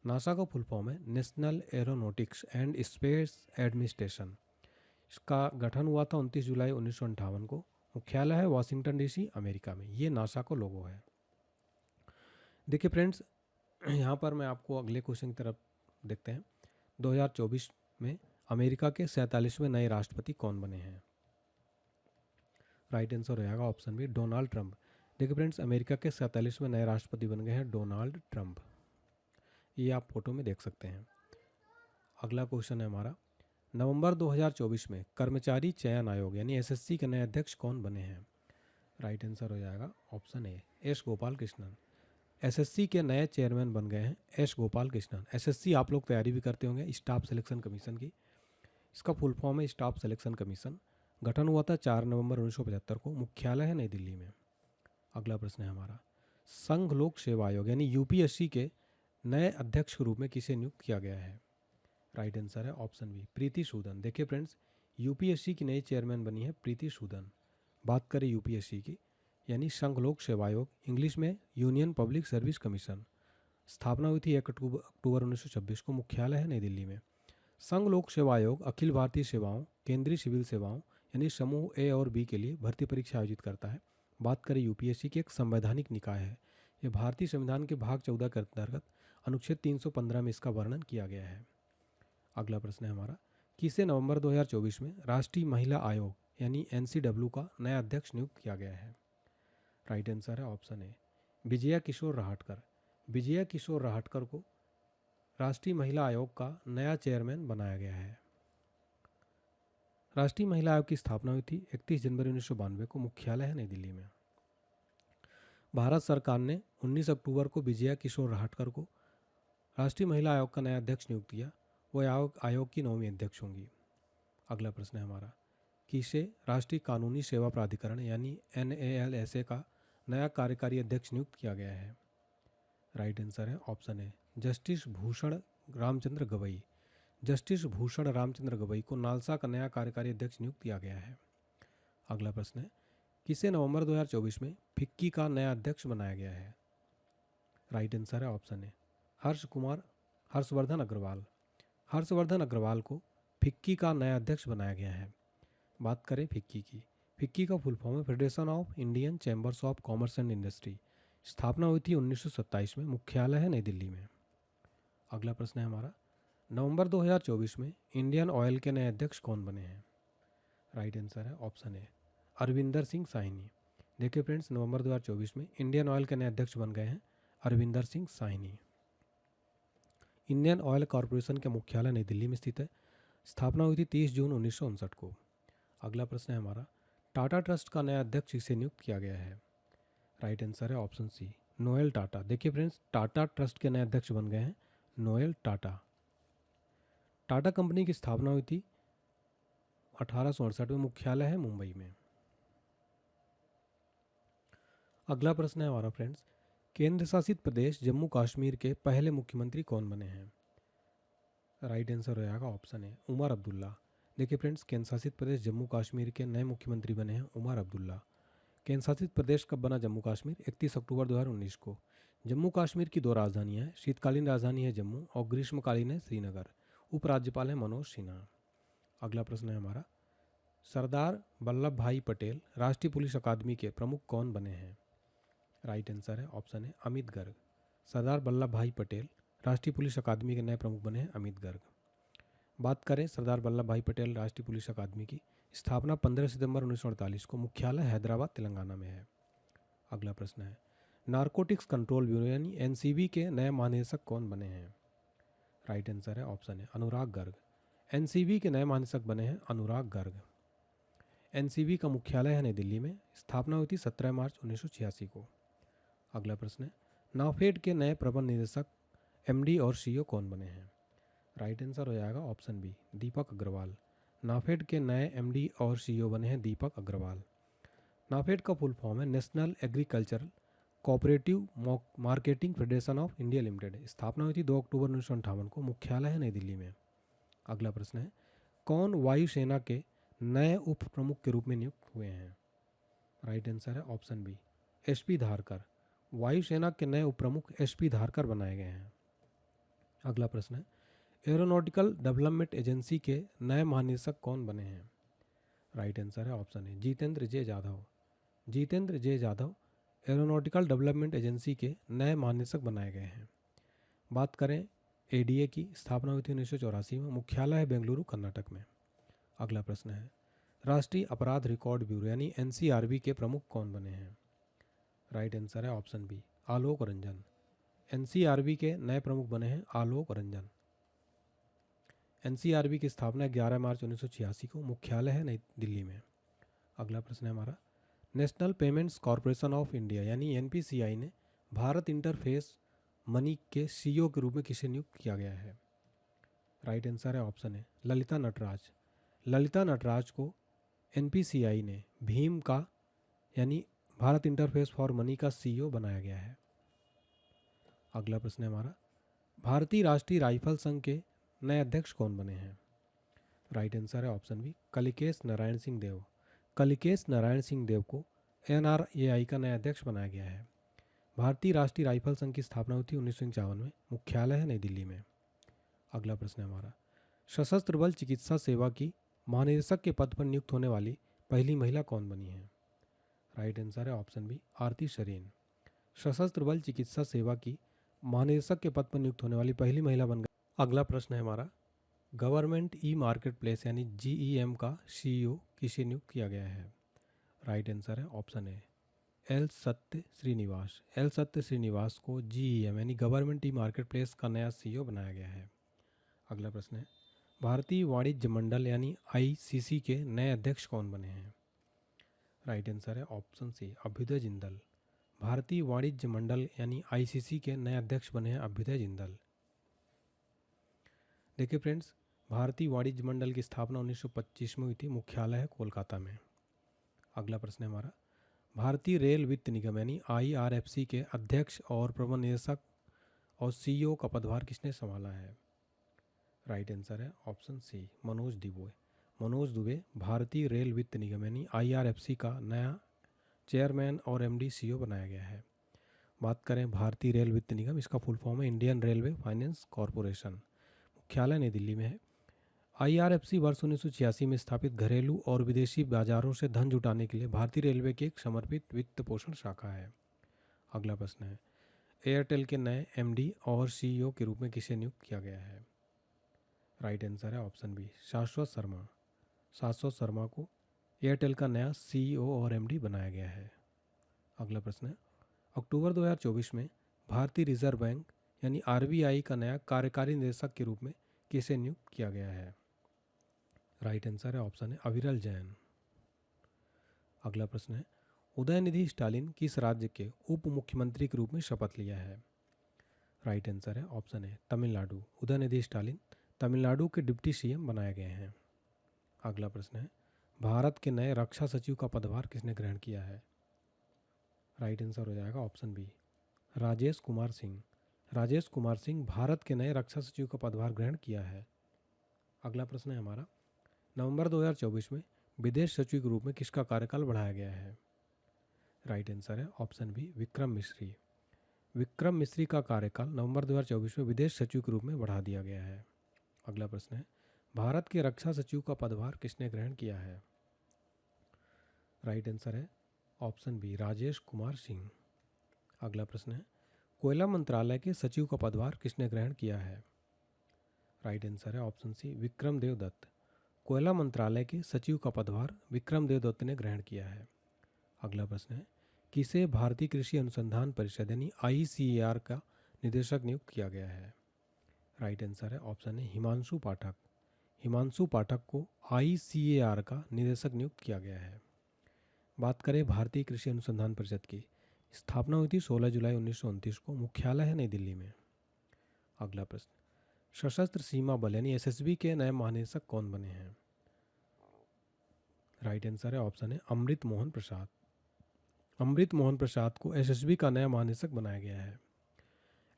नासा का फुल फॉर्म है national aeronautics and space administration. इसका गठन हुआ था 29 जुलाई 1958 को। मुख्यालय है वाशिंगटन डीसी, अमेरिका में। ये नासा का लोगो है। देखिए फ्रेंड्स, यहाँ पर मैं आपको अगले क्वेश्चन की तरफ देखते हैं। 2024 में अमेरिका के 47वें नए राष्ट्रपति कौन बने हैं? राइट आंसर रहेगा ऑप्शन बी, डोनाल्ड ट्रंप। देखिए फ्रेंड्स, अमेरिका के 47वें नए राष्ट्रपति बन गए हैं डोनाल्ड ट्रंप। ये आप फोटो में देख सकते हैं। अगला क्वेश्चन है हमारा, नवंबर 2024 में कर्मचारी चयन आयोग यानी एसएससी के नए अध्यक्ष कौन बने हैं? राइट आंसर हो जाएगा option A, S Gopal Krishnan. SSC के नए चेयरमैन बन गए हैं एस गोपाल कृष्णन। एसएससी आप लोग तैयारी भी करते होंगे, स्टाफ सिलेक्शन कमीशन की। इसका फुल फॉर्म है स्टाफ सिलेक्शन कमीशन। गठन हुआ था 4 नवंबर 1975 को। मुख्यालय है नई दिल्ली में। अगला प्रश्न है हमारा, संघ लोक सेवा आयोग यानी यूपीएससी के नए अध्यक्ष के रूप में किसे नियुक्त किया गया है? राइट आंसर है ऑप्शन बी, प्रीति सूदन। देखिए फ्रेंड्स, यूपीएससी की नई चेयरमैन बनी है प्रीति सूदन। बात करें यूपीएससी की, यानी संघ लोक सेवा आयोग, इंग्लिश में यूनियन पब्लिक सर्विस कमीशन। स्थापना हुई थी 1 अक्टूबर 1926 को। मुख्यालय है नई दिल्ली में। संघ लोक सेवा आयोग अखिल भारतीय सेवाओं, केंद्रीय सिविल सेवाओं यानी समूह ए और बी के लिए भर्ती परीक्षा आयोजित करता है। बात करें यूपीएससी की, एक संवैधानिक निकाय है। यह भारतीय संविधान के भाग 14 के अंतर्गत अनुच्छेद 315 में इसका वर्णन किया गया है। अगला प्रश्न है हमारा, किसे नवंबर 2024 में राष्ट्रीय महिला आयोग यानी एनसीडब्ल्यू का नया अध्यक्ष नियुक्त किया गया है? राइट आंसर है ऑप्शन ए, विजया किशोर राहटकर। विजया किशोर राहटकर को राष्ट्रीय महिला आयोग का नया चेयरमैन बनाया गया है। राष्ट्रीय महिला आयोग की स्थापना हुई थी 31 जनवरी 1992 को। मुख्यालय है नई दिल्ली में। भारत सरकार ने 19 अक्टूबर को विजया किशोर राहटकर को राष्ट्रीय महिला आयोग का नया अध्यक्ष नियुक्त किया। वो आयोग की 9वीं अध्यक्ष होंगी। अगला प्रश्न है हमारा, किसे राष्ट्रीय कानूनी सेवा प्राधिकरण यानी NALSA का नया कार्यकारी अध्यक्ष नियुक्त किया गया है? राइट आंसर है ऑप्शन ए, जस्टिस भूषण रामचंद्र गवई। जस्टिस भूषण रामचंद्र गवई को नालसा का नया कार्यकारी अध्यक्ष नियुक्त किया गया है। अगला प्रश्न है, किसे नवंबर 2024 में फिक्की का नया अध्यक्ष बनाया गया है? राइट आंसर है ऑप्शन ए, हर्षवर्धन अग्रवाल। हर्षवर्धन अग्रवाल को फिक्की का नया अध्यक्ष बनाया गया है। बात करें फिक्की की, फिक्की का फुल फॉर्म है federation of Indian chambers of commerce and industry. स्थापना हुई थी 1927 में। मुख्यालय है नई दिल्ली में। अगला प्रश्न है हमारा, नवंबर 2024 में इंडियन ऑयल के नए अध्यक्ष कौन बने हैं? राइट आंसर है ऑप्शन ए, अरविंदर सिंह साहनी। देखिए फ्रेंड्स, नवंबर 2024 में इंडियन ऑयल के नए अध्यक्ष बन गए हैं Arvinder Singh Sahni. Indian oil corporation का मुख्यालय नई दिल्ली में स्थित है। स्थापना हुई थी 30 जून 1959 को। अगला प्रश्न है हमारा, टाटा ट्रस्ट का नया अध्यक्ष किसे नियुक्त किया गया है? राइट आंसर है ऑप्शन सी, नोएल टाटा। देखिए फ्रेंड्स, टाटा ट्रस्ट के नए अध्यक्ष बन गए हैं नोएल टाटा। टाटा कंपनी की स्थापना हुई थी 1868 में, मुख्यालय है मुंबई में। अगला प्रश्न है हमारा फ्रेंड्स, केंद्र शासित प्रदेश जम्मू कश्मीर के पहले मुख्यमंत्री कौन बने हैं? राइट आंसर हो जाएगा ऑप्शन है उमर अब्दुल्ला। देखिए फ्रेंड्स, केंद्र शासित प्रदेश जम्मू कश्मीर के नए मुख्यमंत्री बने हैं उमर अब्दुल्ला। केंद्र शासित प्रदेश कब बना जम्मू कश्मीर? 31 अक्टूबर 2019 को। जम्मू कश्मीर की दो राजधानियां हैं, शीतकालीन राजधानी है जम्मू और ग्रीष्मकालीन है श्रीनगर। उपराज्यपाल है मनोज सिन्हा। अगला प्रश्न है हमारा, सरदार वल्लभ भाई पटेल राष्ट्रीय पुलिस अकादमी के प्रमुख कौन बने हैं? राइट आंसर है ऑप्शन है अमित गर्ग। सरदार वल्लभ भाई पटेल राष्ट्रीय पुलिस अकादमी के नए प्रमुख बने हैं अमित गर्ग। बात करें सरदार वल्लभ भाई पटेल राष्ट्रीय पुलिस अकादमी की, स्थापना 15 सितंबर 1948 को, मुख्यालय हैदराबाद तेलंगाना में है। अगला प्रश्न है, नारकोटिक्स कंट्रोल ब्यूरो यानी एनसीबी के नए महानिदेशक कौन बने हैं? राइट आंसर है ऑप्शन है अनुराग गर्ग। एनसीबी के नए महानिदेशक बने हैं अनुराग गर्ग। एनसीबी का मुख्यालय है नई दिल्ली में, स्थापना हुई थी 17 मार्च 1986 को। अगला प्रश्न है, नाफेड के नए प्रबंध निदेशक एमडी और सीईओ कौन बने हैं? राइट आंसर हो जाएगा ऑप्शन बी दीपक अग्रवाल। नाफेड के नए एमडी और सीईओ बने हैं दीपक अग्रवाल। नाफेड का फुल फॉर्म है national agricultural cooperative marketing federation of India limited. स्थापना हुई थी 2 अक्टूबर 1958 को, मुख्यालय है नई दिल्ली में। अगला प्रश्न है, कौन वायुसेना के नए उप प्रमुख के रूप में नियुक्त हुए हैं? राइट आंसर है ऑप्शन बी एसपी धारकर। वायुसेना के नए उप प्रमुख एसपी धारकर बनाए गए हैं। अगला प्रश्न है, एरोनॉटिकल डेवलपमेंट एजेंसी के नए महानिदेशक कौन बने हैं? राइट आंसर है ऑप्शन है जितेंद्र जे जाधव। जितेंद्र जे जाधव एरोनॉटिकल डेवलपमेंट एजेंसी के नए महानिदेशक बनाए गए हैं। बात करें एडीए की, स्थापना हुई थी 1984 में, मुख्यालय है बेंगलुरु कर्नाटक में। अगला प्रश्न है, राष्ट्रीय अपराध रिकॉर्ड ब्यूरो यानी एनसीआरबी के प्रमुख कौन बने हैं? राइट आंसर है option B Alok Ranjan. NCRB के नए प्रमुख बने हैं आलोक रंजन। एनसीआरबी की स्थापना 11 मार्च 1986 को, मुख्यालय है नई दिल्ली में। अगला प्रश्न है हमारा, national payments corporation of India यानी एनपीसीआई ने भारत इंटरफेस मनी के सीईओ के रूप में किसे नियुक्त किया गया है? राइट आंसर है ऑप्शन है ललिता नटराज। ललिता नटराज को एनपीसीआई ने भीम का यानी भारत इंटरफेस फॉर मनी का सीईओ बनाया गया है। अगला प्रश्न है हमारा, भारतीय राष्ट्रीय राइफल संघ के नए अध्यक्ष कौन बने हैं? राइट आंसर है ऑप्शन बी कलिकेश नारायण सिंह देव। कलिकेश नारायण सिंह देव को एनआरएआई का नया अध्यक्ष बनाया गया है। भारतीय राष्ट्रीय राइफल संघ की स्थापना हुई थी 1951 में, मुख्यालय है नई दिल्ली में। अगला प्रश्न है हमारा, सशस्त्र बल चिकित्सा सेवा की महानिदेशक के पद पर नियुक्त होने वाली पहली महिला कौन बनी है? राइट आंसर है ऑप्शन बी आरती शरीन। सशस्त्र बल चिकित्सा सेवा की महानिदेशक के पद पर नियुक्त होने वाली पहली महिला बन गई। अगला प्रश्न है हमारा, गवर्नमेंट ई मार्केट प्लेस यानी जीईएम का सीईओ किसे नियुक्त किया गया है? राइट आंसर है ऑप्शन ए एल सत्य श्रीनिवास। एल सत्य श्रीनिवास को जीईएम यानी गवर्नमेंट ई मार्केट प्लेस का नया सीईओ बनाया गया है। अगला प्रश्न है, भारतीय वाणिज्य मंडल यानी आईसीसी के नए अध्यक्ष कौन बने हैं? राइट आंसर है ऑप्शन सी अभ्युदय जिंदल। भारतीय वाणिज्य मंडल यानी आईसीसी के नए अध्यक्ष बने हैं अभ्युदय जिंदल। देखिए फ्रेंड्स, भारतीय वाणिज्य मंडल की स्थापना 1925 में हुई थी, मुख्यालय है कोलकाता में। अगला प्रश्न है हमारा, भारतीय रेल वित्त निगम यानी आईआरएफसी के अध्यक्ष और प्रबंध निदेशक और सीईओ का पदभार किसने संभाला है? राइट आंसर है ऑप्शन सी मनोज दुबे। मनोज दुबे भारतीय रेल वित्त निगम यानी आईआरएफसी का नया चेयरमैन और एमडी सीईओ बनाया गया है। बात करें भारतीय रेल वित्त निगम, इसका फुल फॉर्म है इंडियन रेलवे फाइनेंस कॉरपोरेशन। मुख्यालय नई दिल्ली में है। आईआरएफसी वर्ष 1986 में स्थापित घरेलू और विदेशी बाजारों से धन जुटाने के लिए भारतीय रेलवे की एक समर्पित वित्त पोषण शाखा है। अगला प्रश्न है, एयरटेल के नए एमडी और सीईओ के रूप में किसे नियुक्त किया गया है? राइट आंसर है ऑप्शन बी शाश्वत शर्मा। शाश्वत शर्मा को एयरटेल का नया सीईओ और एमडी बनाया गया है। अगला प्रश्न है, अक्टूबर 2024 में भारतीय रिजर्व बैंक यानी आरबीआई का नया कार्यकारी निदेशक के रूप में किसे नियुक्त किया गया है? राइट आंसर है ऑप्शन है अविरल जैन। अगला प्रश्न है, उदयनिधि स्टालिन किस राज्य के उप मुख्यमंत्री के रूप में शपथ लिया है? राइट आंसर है ऑप्शन है तमिलनाडु। उदयनिधि स्टालिन तमिलनाडु के डिप्टी सीएम बनाए गए हैं। अगला प्रश्न है, भारत के नए रक्षा सचिव का पदभार किसने ग्रहण किया है? राइट आंसर हो जाएगा ऑप्शन बी, राजेश कुमार सिंह। राजेश कुमार सिंह भारत के नए रक्षा सचिव का पदभार ग्रहण किया है। अगला प्रश्न है हमारा, नवंबर 2024 में विदेश सचिव के रूप में किसका कार्यकाल बढ़ाया गया है? राइट आंसर है ऑप्शन बी, विक्रम मिश्री। विक्रम मिश्री का कार्यकाल नवंबर 2024 में विदेश सचिव के रूप में बढ़ा दिया गया है। अगला प्रश्न है, भारत के रक्षा सचिव का पदभार किसने ग्रहण किया है? राइट आंसर है ऑप्शन बी, राजेश कुमार सिंह। अगला प्रश्न है, कोयला मंत्रालय के सचिव का पदभार किसने ग्रहण किया है? राइट आंसर है ऑप्शन सी, विक्रम देव दत्त। कोयला मंत्रालय के सचिव का पदभार विक्रम देव दत्त ने ग्रहण किया है। अगला प्रश्न है, किसे भारतीय कृषि अनुसंधान परिषद यानी ICAR का निदेशक नियुक्त किया गया है? राइट आंसर है ऑप्शन है, हिमांशु पाठक। हिमांशु पाठक को ICAR का निदेशक नियुक्त किया गया है। बात करें भारतीय कृषि अनुसंधान परिषद की, स्थापना हुई थी 16 जुलाई 1929 को, मुख्यालय है नई दिल्ली में। अगला प्रश्न, सशस्त्र सीमा बल यानी SSB के नए महानिदेशक कौन बने हैं? राइट आंसर है ऑप्शन है, अमृत मोहन प्रसाद। अमृत मोहन प्रसाद को SSB का नया महानिदेशक बनाया गया है।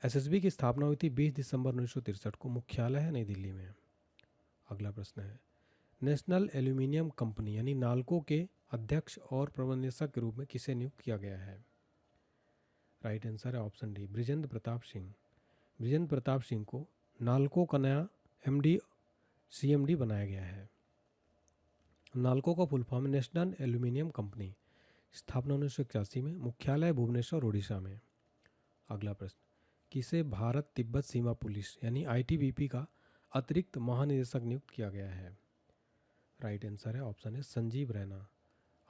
SSB की स्थापना हुई थी 20 दिसंबर 1963 को, मुख्यालय है नई दिल्ली में। अगला प्रश्न है, नेशनल एल्यूमिनियम कंपनी यानी नाल्को के अध्यक्ष और प्रबंध निदेशक के रूप में किसे नियुक्त किया गया है? राइट आंसर है ऑप्शन डी, बृजेंद्र प्रताप सिंह। बृजेंद्र प्रताप सिंह को नाल्को का नया MD CMD बनाया गया है। नाल्को का फुल फॉर्म है नेशनल एल्यूमिनियम कंपनी, स्थापना 1981 में, मुख्यालय भुवनेश्वर उड़ीसा में। अगला प्रश्न, किसे भारत तिब्बत सीमा पुलिस यानी ITBP का अतिरिक्त महानिदेशक नियुक्त किया गया है? राइट आंसर है ऑप्शन है, संजीव रैना।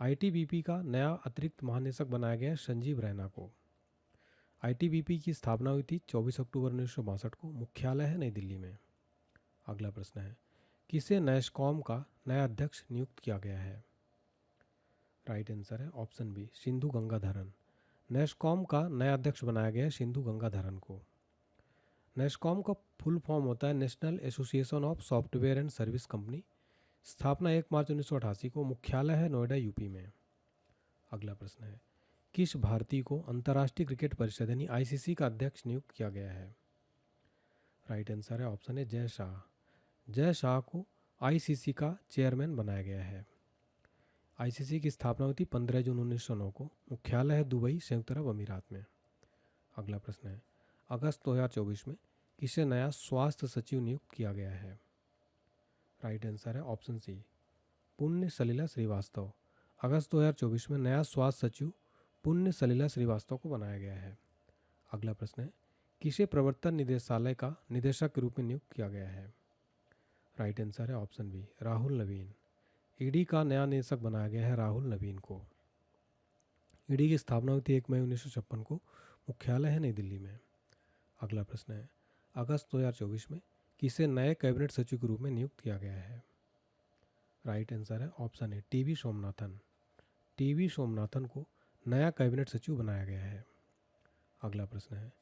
ITBP का नया अतिरिक्त महानिदेशक बनाया गया है संजीव रैना को। ITBP की स्थापना हुई थी 24 अक्टूबर 1962 को, मुख्यालय है नई दिल्ली में। अगला प्रश्न है, किसे नैस्कॉम का नया अध्यक्ष नियुक्त किया गया है? राइट आंसर है option B, Sindhu Gangadharan. NASSCOM का नया अध्यक्ष बनाया गया है सिंधु गंगाधरन को। नैस्कॉम का फुल फॉर्म होता है national association of software and service company, स्थापना 1 मार्च 1988 को, मुख्यालय है नोएडा यूपी में। अगला प्रश्न है, किस भारतीय को अंतर्राष्ट्रीय क्रिकेट परिषद यानी ICC का अध्यक्ष नियुक्त किया गया है? राइट आंसर है ऑप्शन है, जय शाह। जय शाह को ICC का चेयरमैन बनाया गया है। ICC की स्थापना हुई थी 15 जून 1909 को, मुख्यालय है दुबई, संयुक्त अरब अमीरात में। अगला प्रश्न है, अगस्त 2024 में किसे नया स्वास्थ्य सचिव नियुक्त किया गया है? राइट आंसर है ऑप्शन सी, पुण्य सलिला श्रीवास्तव। अगस्त 2024 में नया स्वास्थ्य सचिव पुण्य सलिला श्रीवास्तव को बनाया गया है। अगला प्रश्न है, किसे प्रवर्तन निदेशालय का निदेशक के रूप में नियुक्त किया गया है? राइट आंसर है ऑप्शन बी, राहुल नवीन। ED का नया निदेशक बनाया गया है राहुल नवीन को। ED की स्थापना हुई थी 1 मई 1956 को, मुख्यालय है नई दिल्ली में। अगला प्रश्न है, अगस्त 2024 में किसे नए कैबिनेट सचिव के रूप में नियुक्त किया गया है? राइट आंसर है ऑप्शन ए, TB सोमनाथन। TB सोमनाथन को नया कैबिनेट सचिव बनाया गया है। अगला प्रश्न है,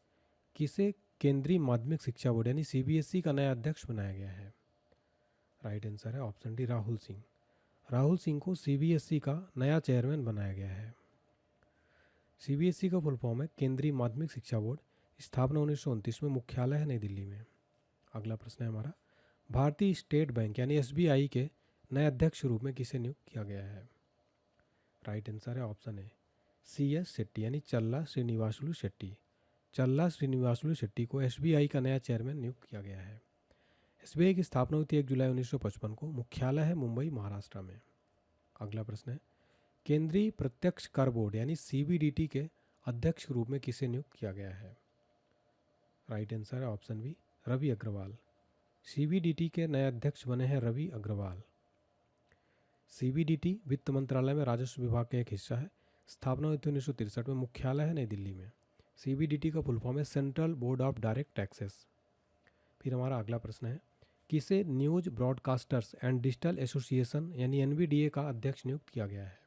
किसे केंद्रीय माध्यमिक शिक्षा बोर्ड यानी CBSE का नया अध्यक्ष बनाया गया है? राइट आंसर है ऑप्शन डी, राहुल सिंह। राहुल सिंह को CBSE का नया चेयरमैन बनाया गया है। CBSE का फुल फॉर्म है केंद्रीय माध्यमिक शिक्षा बोर्ड, स्थापना 1929 में, मुख्यालय है नई दिल्ली में। अगला प्रश्न है हमारा, भारतीय स्टेट बैंक यानी SBI के नए अध्यक्ष के रूप में किसे नियुक्त किया गया है? राइट आंसर है ऑप्शन ए, CS शेट्टी यानी चल्ला श्रीनिवासुलु शेट्टी। चल्ला श्रीनिवासुलु शेट्टी को SBI का नया चेयरमैन नियुक्त किया गया है। SBI की स्थापना हुई थी 1 जुलाई 1955 को, मुख्यालय है मुंबई, महाराष्ट्र में। अगला प्रश्न है, केंद्रीय प्रत्यक्ष कर बोर्ड यानी CBDT के अध्यक्ष के रूप में किसे नियुक्त किया गया है? राइट आंसर है option B, Ravi Agarwal. CBDT के नए अध्यक्ष बने हैं रवि अग्रवाल। CBDT वित्त मंत्रालय में राजस्व विभाग का एक हिस्सा है, स्थापना हुई थी 1963 में, मुख्यालय है नई दिल्ली में। CBDT का फुल फॉर्म है central board of direct taxes. फिर हमारा अगला प्रश्न है, किसे news broadcasters and digital association यानी NBDA का अध्यक्ष नियुक्त किया गया है?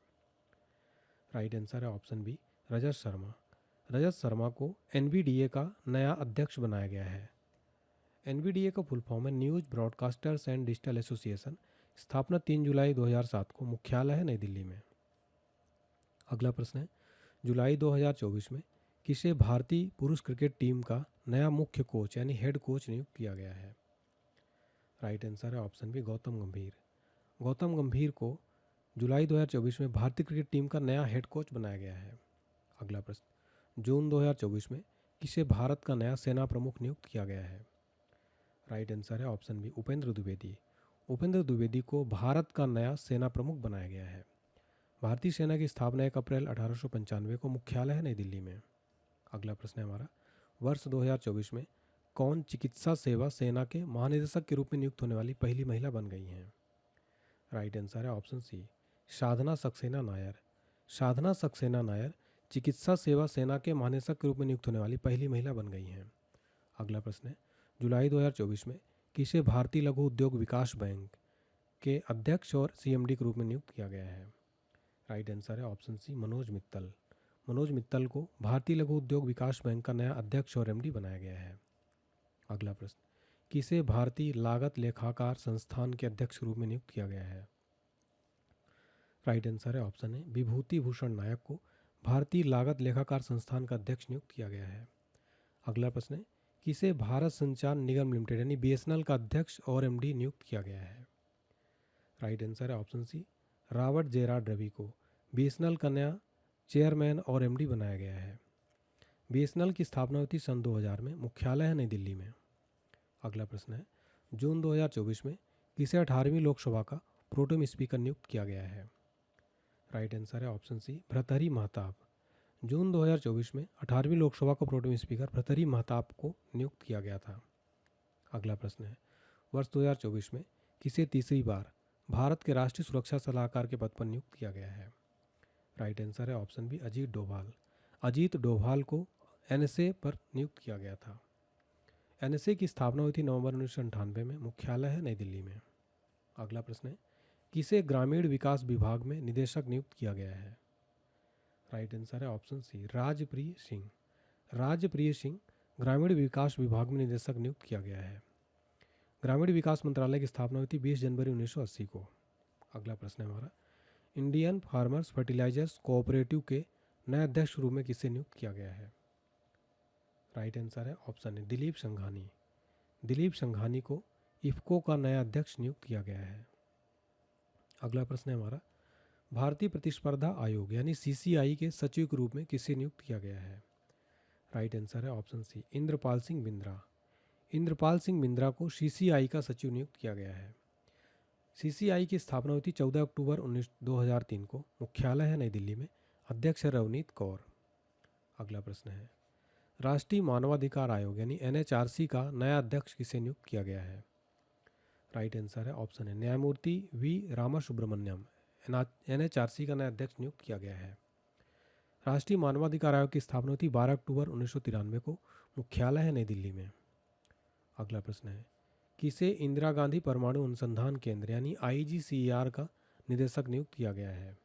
राइट आंसर है ऑप्शन बी, रजत शर्मा। रजत शर्मा को NBDA का नया अध्यक्ष बनाया गया है। एनबीडीए का फुल फॉर्म है news broadcasters and digital association. स्थापना 3 जुलाई 2007 को। मुख्यालय है नई दिल्ली में। अगला प्रश्न है, जुलाई 2024 में किसे भारतीय पुरुष क्रिकेट टीम का नया मुख्य कोच यानी हेड कोच नियुक्त किया गया है? राइट आंसर है ऑप्शन बी, गौतम गंभीर। गौतम गंभीर को जुलाई 2024 में भारतीय क्रिकेट टीम का नया हेड कोच बनाया गया है। अगला प्रश्न, जून 2024 में किसे भारत का नया सेना प्रमुख नियुक्त किया गया है? राइट आंसर है ऑप्शन बी, उपेंद्र द्विवेदी। उपेंद्र द्विवेदी को भारत का नया सेना प्रमुख बनाया गया है। भारतीय सेना की स्थापना 1 अप्रैल 1895 को। मुख्यालय है नई दिल्ली में। अगला प्रश्न है हमारा, वर्ष 2024 में कौन चिकित्सा सेवा सेना के महानिदेशक के रूप में नियुक्त होने वाली पहली महिला बन गई हैं? राइट आंसर है ऑप्शन सी, साधना सक्सेना नायर। साधना सक्सेना नायर चिकित्सा सेवा सेना के महानिदेशक के रूप में नियुक्त होने वाली पहली महिला बन गई हैं। अगला प्रश्न है, जुलाई 2024 में किसे भारतीय लघु उद्योग विकास बैंक के अध्यक्ष और सीएमडी के रूप में नियुक्त किया गया है? राइट आंसर है ऑप्शन सी, मनोज मित्तल। मनोज मित्तल को भारतीय लघु उद्योग विकास बैंक का नया अध्यक्ष और एमडी बनाया गया है। अगला प्रश्न, किसे भारतीय लागत लेखाकार संस्थान के अध्यक्ष के रूप में नियुक्त किया गया है? राइट आंसर है ऑप्शन ए, विभूति भूषण नायक को भारतीय लागत लेखाकार संस्थान का अध्यक्ष नियुक्त किया गया है। अगला प्रश्न है, किसे भारत संचार निगम लिमिटेड यानी बीएसएनएल का अध्यक्ष और एमडी नियुक्त किया गया है? राइट आंसर है ऑप्शन सी, रॉबर्ट जेरार्ड रवि को बीएसएनएल का नया चेयरमैन और एमडी बनाया गया है। बीएसएनएल की स्थापना हुई थी सन 2000 में। मुख्यालय है नई दिल्ली में। अगला प्रश्न है, जून 2024 में किसे 18वीं लोकसभा का प्रोटेम स्पीकर नियुक्त किया गया है? राइट आंसर है ऑप्शन सी, भर्तृहरि महताब। जून 2024 में 18वीं लोकसभा का प्रोटेम स्पीकर भर्तृहरि महताब को नियुक्त किया गया था। अगला प्रश्न है, वर्ष 2024 में किसे तीसरी बार भारत के राष्ट्रीय सुरक्षा सलाहकार के पद पर नियुक्त किया गया है? राइट आंसर है ऑप्शन बी, अजीत डोभाल। अजीत डोभाल को एनएसए पर नियुक्त किया गया था। एनएसए की स्थापना हुई थी नवंबर 1998 में। मुख्यालय है नई दिल्ली में। अगला प्रश्न है, किसे ग्रामीण विकास विभाग में निदेशक नियुक्त किया गया है? राइट आंसर है ऑप्शन सी, राजप्रिय सिंह। राजप्रिय सिंह ग्रामीण विकास विभाग में निदेशक नियुक्त किया गया है। ग्रामीण विकास मंत्रालय की स्थापना हुई थी 20 जनवरी 1980 को। अगला प्रश्न है हमारा, इंडियन फार्मर्स फर्टिलाइजर्स कोऑपरेटिव के नए अध्यक्ष के रूप में किसे नियुक्त किया गया है? राइट आंसर है ऑप्शन ए, दिलीप संघानी। दिलीप संघानी को इफ्को का नया अध्यक्ष नियुक्त किया गया है। अगला प्रश्न है हमारा, भारतीय प्रतिस्पर्धा आयोग यानी सीसीआई के सचिव के रूप में किसे नियुक्त किया गया है? राइट आंसर है ऑप्शन सी, इंद्रपाल सिंह बिंद्रा। इंद्रपाल सिंह बिंद्रा को सीसीआई का सचिव नियुक्त किया गया है। सीसीआई की स्थापना हुई थी 14 अक्टूबर 2003 को। मुख्यालय है नई दिल्ली में। अध्यक्ष है रवनीत कौर। अगला प्रश्न है, राष्ट्रीय मानवाधिकार आयोग यानी एनएचआरसी का नया अध्यक्ष किसे नियुक्त किया गया है? राइट आंसर है ऑप्शन है, न्यायमूर्ति वी रामासुब्रमण्यम। एनएचआरसी का नया अध्यक्ष नियुक्त किया गया है। राष्ट्रीय मानवाधिकार आयोग की स्थापना हुई थी 12 अक्टूबर 1993 को। मुख्यालय है नई दिल्ली में। अगला प्रश्न है, किसे इंदिरा गांधी परमाणु अनुसंधान केंद्र यानी आईजीसीईआर का निदेशक नियुक्त किया गया है?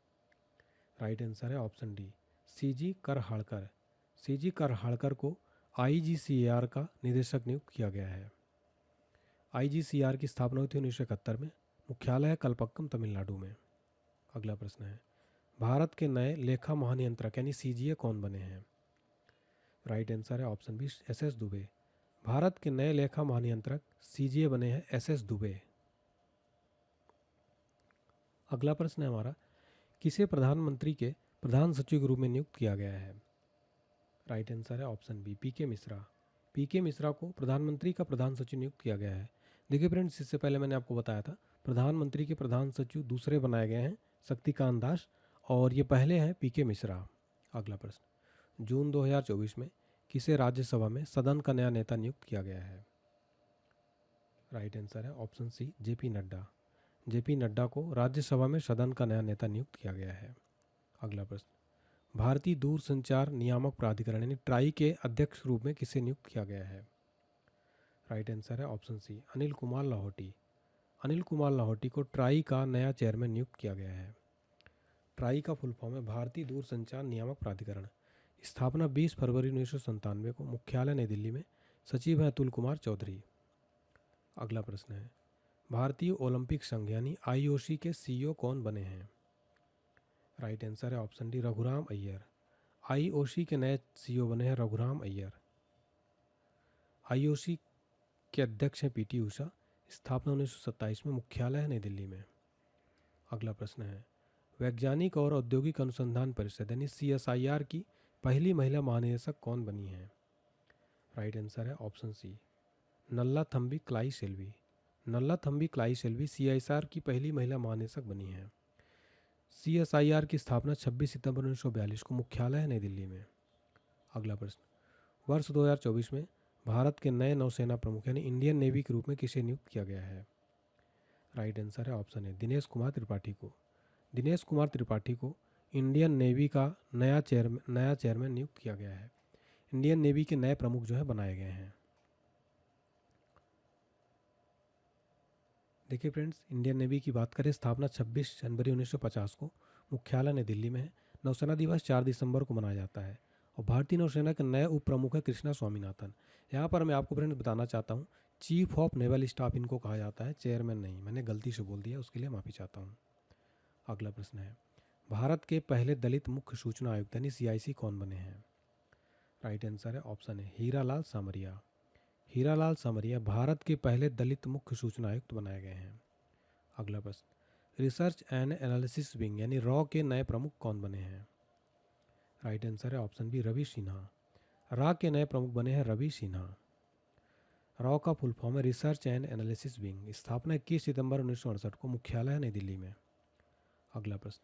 राइट आंसर है ऑप्शन डी, सीजी करहाड़कर। सीजी करहाड़कर को आईजीसीईआर का निदेशक नियुक्त किया गया है। आईजीसीईआर की स्थापना हुई थी 1971 में। मुख्यालय है कलपक्कम, तमिलनाडु में। अगला प्रश्न है, भारत के नए लेखा महानियंत्रक यानी सीजीए कौन बने हैं? राइट आंसर है option B, SS Dubey. Bharat के नए लेखा महानियंत्रक सीजीए बने हैं एसएस दुबे। अगला प्रश्न है हमारा, किसे प्रधानमंत्री के प्रधान सचिव के रूप में नियुक्त किया गया है? राइट आंसर है ऑप्शन बी, पीके मिश्रा। पीके मिश्रा को प्रधानमंत्री का प्रधान सचिव नियुक्त किया गया है। देखिए फ्रेंड्स, इससे पहले मैंने आपको बताया था प्रधानमंत्री के प्रधान सचिव दूसरे बनाए गए हैं शक्तिकांत दास, और ये पहले हैं पीके मिश्रा। अगला प्रश्न, जून 2024 में किसे राज्यसभा में सदन का नया नेता नियुक्त किया गया है? राइट आंसर है ऑप्शन सी, जेपी नड्डा। जेपी नड्डा को राज्यसभा में सदन का नया नेता नियुक्त किया गया है। अगला प्रश्न, भारतीय दूरसंचार नियामक प्राधिकरण यानी ट्राई के अध्यक्ष रूप में किसे नियुक्त किया गया है? राइट आंसर है ऑप्शन सी, अनिल कुमार लाहौटी। अनिल कुमार लाहौटी को ट्राई का नया चेयरमैन नियुक्त किया गया है। ट्राई का फुल फॉर्म है भारतीय दूरसंचार नियामक प्राधिकरण। स्थापना 20 फरवरी 1997 को। मुख्यालय नई दिल्ली में। सचिव हैं अतुल कुमार चौधरी। अगला प्रश्न है, भारतीय ओलंपिक संघ यानी आईओसी के सीईओ कौन बने हैं? राइट आंसर है option D, Raghuram Iyer. IOC के नए सीईओ बने हैं रघुराम अय्यर। आईओसी के अध्यक्ष हैं पीटी उषा। स्थापना 1927 में, मुख्यालय है नई दिल्ली में। अगला प्रश्न है, वैज्ञानिक और औद्योगिक अनुसंधान परिषद यानी सीएसआईआर की पहली महिला महानिदेशक कौन बनी है? राइट आंसर है option C, Nallathamby Kalai Selvi. Nallathamby Kalai Selvi CSIR की पहली महिला महानिदेशक बनी है। सीएसआईआर की स्थापना 26 सितंबर 1942 को, मुख्यालय है नई दिल्ली में। अगला प्रश्न, वर्ष 2024 में भारत के नए नौसेना प्रमुख यानी इंडियन नेवी के रूप में किसे नियुक्त किया गया है? राइट आंसर है ऑप्शन ए, दिनेश कुमार त्रिपाठी को। दिनेश कुमार त्रिपाठी को इंडियन नेवी का नया चेयरमैन नियुक्त किया गया है। इंडियन नेवी के नए प्रमुख जो है बनाए गए हैं। देखिए फ्रेंड्स, इंडियन नेवी की बात करें, स्थापना 26 जनवरी 1950 को, मुख्यालय नई दिल्ली में है। नौसेना दिवस 4 दिसंबर को मनाया जाता है। और भारतीय नौसेना के नए उप प्रमुख है कृष्णा स्वामीनाथन। यहाँ पर मैं आपको फ्रेंड्स बताना चाहता हूँ, चीफ ऑफ नेवल स्टाफ इनको कहा जाता है, चेयरमैन नहीं। मैंने गलती से बोल दिया, उसके लिए माफ़ी चाहता हूँ। अगला प्रश्न है, भारत के पहले दलित मुख्य सूचना आयुक्त यानी सीआईसी कौन बने हैं? राइट आंसर है ऑप्शन है, हीरालाल सामरिया। हीरालाल सामरिया भारत के पहले दलित मुख्य सूचना आयुक्त बनाए गए हैं। अगला प्रश्न, रिसर्च एंड एनालिसिस विंग यानी रॉ के नए प्रमुख कौन बने हैं? राइट आंसर है ऑप्शन बी, रवि सिन्हा। रॉ के नए प्रमुख बने हैं रवि सिन्हा। रॉ का फुल फॉर्म है रिसर्च एंड एनालिसिस विंग। स्थापना 21 सितंबर 1968 को, मुख्यालय है नई दिल्ली में। अगला प्रश्न,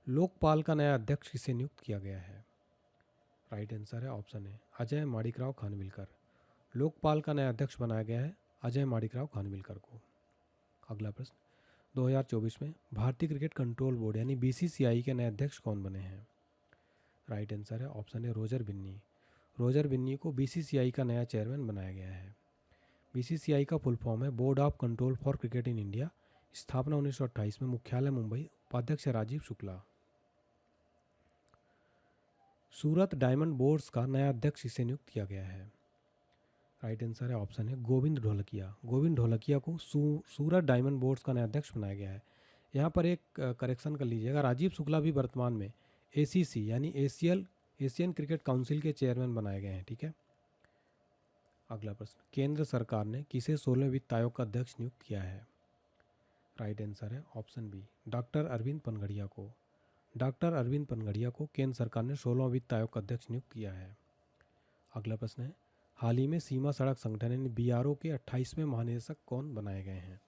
लोकपाल का नया अध्यक्ष किसे नियुक्त किया गया है? राइट आंसर है ऑप्शन ए, अजय माणिकराव खानविलकर। लोकपाल का नया अध्यक्ष बनाया गया है अजय माणिकराव खानविलकर को। अगला प्रश्न, 2024 में भारतीय क्रिकेट कंट्रोल बोर्ड यानी बीसीसीआई के नए अध्यक्ष कौन बने हैं? राइट आंसर है ऑप्शन ए, रोजर बिन्नी। रोजर बिन्नी को बीसीसीआई का नया चेयरमैन बनाया गया है। बीसीसीआई का फुल फॉर्म है board of control for cricket in India. स्थापना 1928 में, मुख्यालय मुंबई। उपाध्यक्ष राजीव शुक्ला। सूरत डायमंड बोर्ड्स का नया अध्यक्ष इसे नियुक्त किया गया है। राइट आंसर है ऑप्शन है, गोविंद ढोलकिया। गोविंद ढोलकिया को सूरत डायमंड बोर्ड्स का नया अध्यक्ष बनाया गया है। यहाँ पर एक करेक्शन कर लीजिएगा, राजीव शुक्ला भी वर्तमान में एसीसी यानी एशियन क्रिकेट काउंसिल के चेयरमैन बनाए गए हैं। ठीक है। अगला प्रश्न, केंद्र सरकार ने किसे 16वें वित्त आयोग का अध्यक्ष नियुक्त किया है? राइट आंसर है option B, doctor Arvind Panagariya को। डॉक्टर अरविंद पनगड़िया को केंद्र सरकार ने 16वां वित्त आयोग का अध्यक्ष नियुक्त किया है। अगला प्रश्न है, हाल ही में सीमा सड़क संगठन यानी बीआरओ के 28वें महानिदेशक कौन बनाए गए हैं?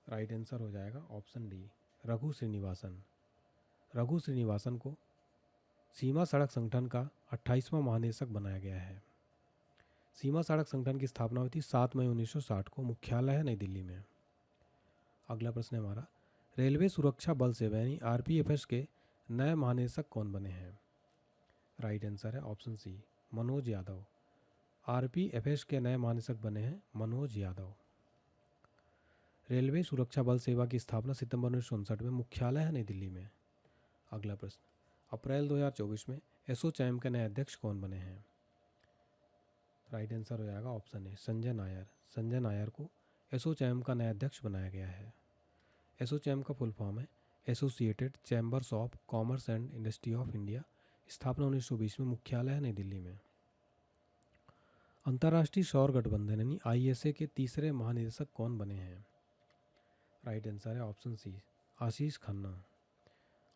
राइट आंसर हो जाएगा ऑप्शन डी, रघु श्रीनिवासन। रघु श्रीनिवासन को सीमा सड़क संगठन का 28वां महानिदेशक बनाया गया है। सीमा सड़क संगठन की स्थापना हुई थी 7 मई 1960 को, मुख्यालय है नई दिल्ली में। अगला प्रश्न है हमारा, रेलवे सुरक्षा बल सेवा यानी आरपीएफएस के नए महानिदेशक कौन बने हैं? राइट आंसर है ऑप्शन सी, मनोज यादव। आरपीएफएस के नए महानिदेशक बने हैं मनोज यादव। रेलवे सुरक्षा बल सेवा की स्थापना सितंबर 1959 में, मुख्यालय है नई दिल्ली में। अगला प्रश्न, अप्रैल 2024 में एसोचैम के नए अध्यक्ष कौन बने हैं? राइट आंसर हो जाएगा ऑप्शन ए, संजय नायर। संजय नायर को एसोचैम का नया अध्यक्ष बनाया गया है। एसोचैम का फुल फॉर्म है associated chambers of commerce and industry of India. स्थापना 1920 में, मुख्यालय है नई दिल्ली में। अंतर्राष्ट्रीय सौर गठबंधन यानी आईएसए के तीसरे महानिदेशक कौन बने हैं? राइट आंसर है option C, Ashish Khanna.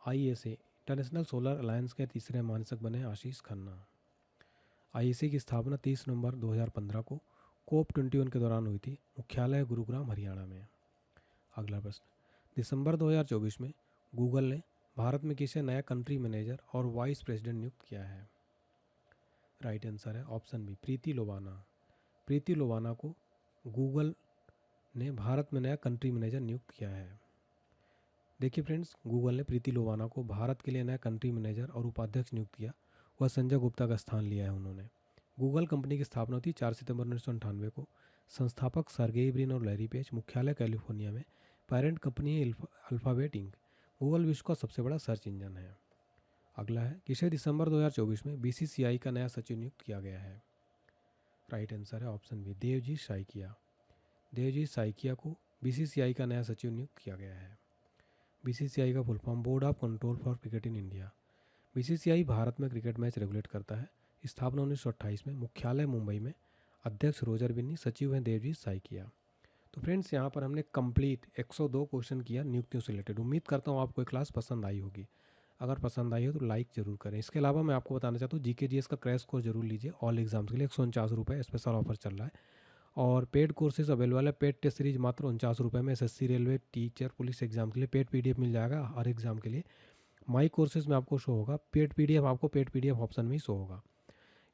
ISA International Solar Alliance के तीसरे महानिदेशक बने हैं आशीष खन्ना। आईएसए की स्थापना 30 नवंबर 2015 को COP21 के दौरान हुई थी, मुख्यालय गुरुग्राम हरियाणा में। अगला प्रश्न, दिसंबर 2024 में गूगल ने भारत में किसे नया कंट्री मैनेजर और वाइस प्रेसिडेंट नियुक्त किया है? राइट आंसर है ऑप्शन बी, प्रीति लोबाना। प्रीति लोबाना को गूगल ने भारत में नया कंट्री मैनेजर नियुक्त किया है। देखिए फ्रेंड्स, गूगल ने प्रीति लोबाना को भारत के लिए नया कंट्री मैनेजर और उपाध्यक्ष नियुक्त किया। वह संजय गुप्ता का स्थान लिया है उन्होंने। गूगल कंपनी की स्थापना हुई 4 सितंबर 1998 को। संस्थापक सर्गेई ब्रिन और लैरी पेज। मुख्यालय कैलिफोर्निया में। पेरेंट कंपनी है अल्फाबेट इंक। गूगल विश्व का सबसे बड़ा सर्च इंजन है। अगला है, किसे दिसंबर 2024 में बीसीसीआई का नया सचिव नियुक्त किया गया है? राइट आंसर है ऑप्शन बी, देवजी साइकिया। देवजीत साइकिया को बीसीसीआई का नया सचिव नियुक्त किया गया है। बीसीसीआई का full form board of control for cricket in India. BCCI Bharat में क्रिकेट मैच रेगुलेट करता है। स्थापना 1928 में, मुख्यालय मुंबई में। अध्यक्ष रोजर बिन्नी, सचिव हैं देवजीत साइकिया। तो फ्रेंड्स, यहाँ पर हमने कंप्लीट 102 क्वेश्चन किया नियुक्तियों से रिलेटेड। उम्मीद करता हूँ आपको ये क्लास पसंद आई होगी। अगर पसंद आई हो तो लाइक जरूर करें। इसके अलावा मैं आपको बताना चाहता हूँ जीके जीएस का क्रैश कोर्स जरूर लीजिए। ऑल एग्जाम्स के लिए 149 स्पेशल ऑफर चल रहा है। और पेड कोर्सेज अवेलेबल है। पेड टेस्ट सीरीज मात्र 49 में। SSC, railway, teacher, police exam के लिए पेड पीडीएफ मिल जाएगा हर एग्जाम के लिए। माई कोर्सेज में आपको शो होगा पेड पीडीएफ, आपको पेड पीडीएफ ऑप्शन में ही शो होगा।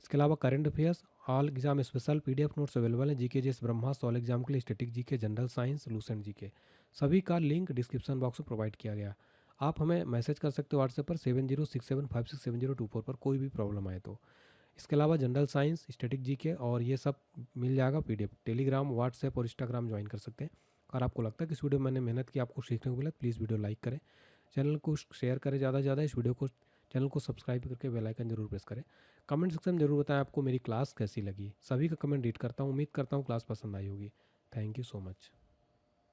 इसके अलावा current affairs all exam special PDF notes available हैं। जीके जीएस ब्रह्मास्त्र ऑल एग्जाम के लिए, static GK, general science, Lucent GK, सभी का लिंक डिस्क्रिप्शन बॉक्स में प्रोवाइड किया गया। आप हमें मैसेज कर सकते हो व्हाट्सएप पर 7067567024 पर, कोई भी प्रॉब्लम आए तो। इसके अलावा जनरल साइंस, स्टैटिक जीके और ये सब मिल जाएगा पीडीएफ। टेलीग्राम, व्हाट्सएप और इंस्टाग्राम ज्वाइन कर सकते हैं। अगर आपको लगता है कि इस वीडियो में मैंने मेहनत की, आपको सीखने को मिला, प्लीज़ वीडियो लाइक करें, चैनल को शेयर करें ज़्यादा से ज़्यादा। इस वीडियो को, चैनल को सब्सक्राइब करके बेल आइकन जरूर प्रेस करें। कमेंट सेक्शन में जरूर बताएं आपको मेरी क्लास कैसी लगी। सभी का कमेंट रीड करता हूँ। उम्मीद करता हूँ क्लास पसंद आई होगी। Thank you so much.